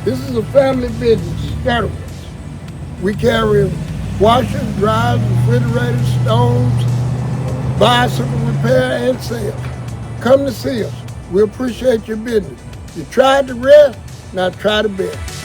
This is a family business, Sterdivant. We carry washers, dryers, refrigerators, stoves, bicycle repair, and sales. Come to see us. We appreciate your business. You tried the rest, now try the best.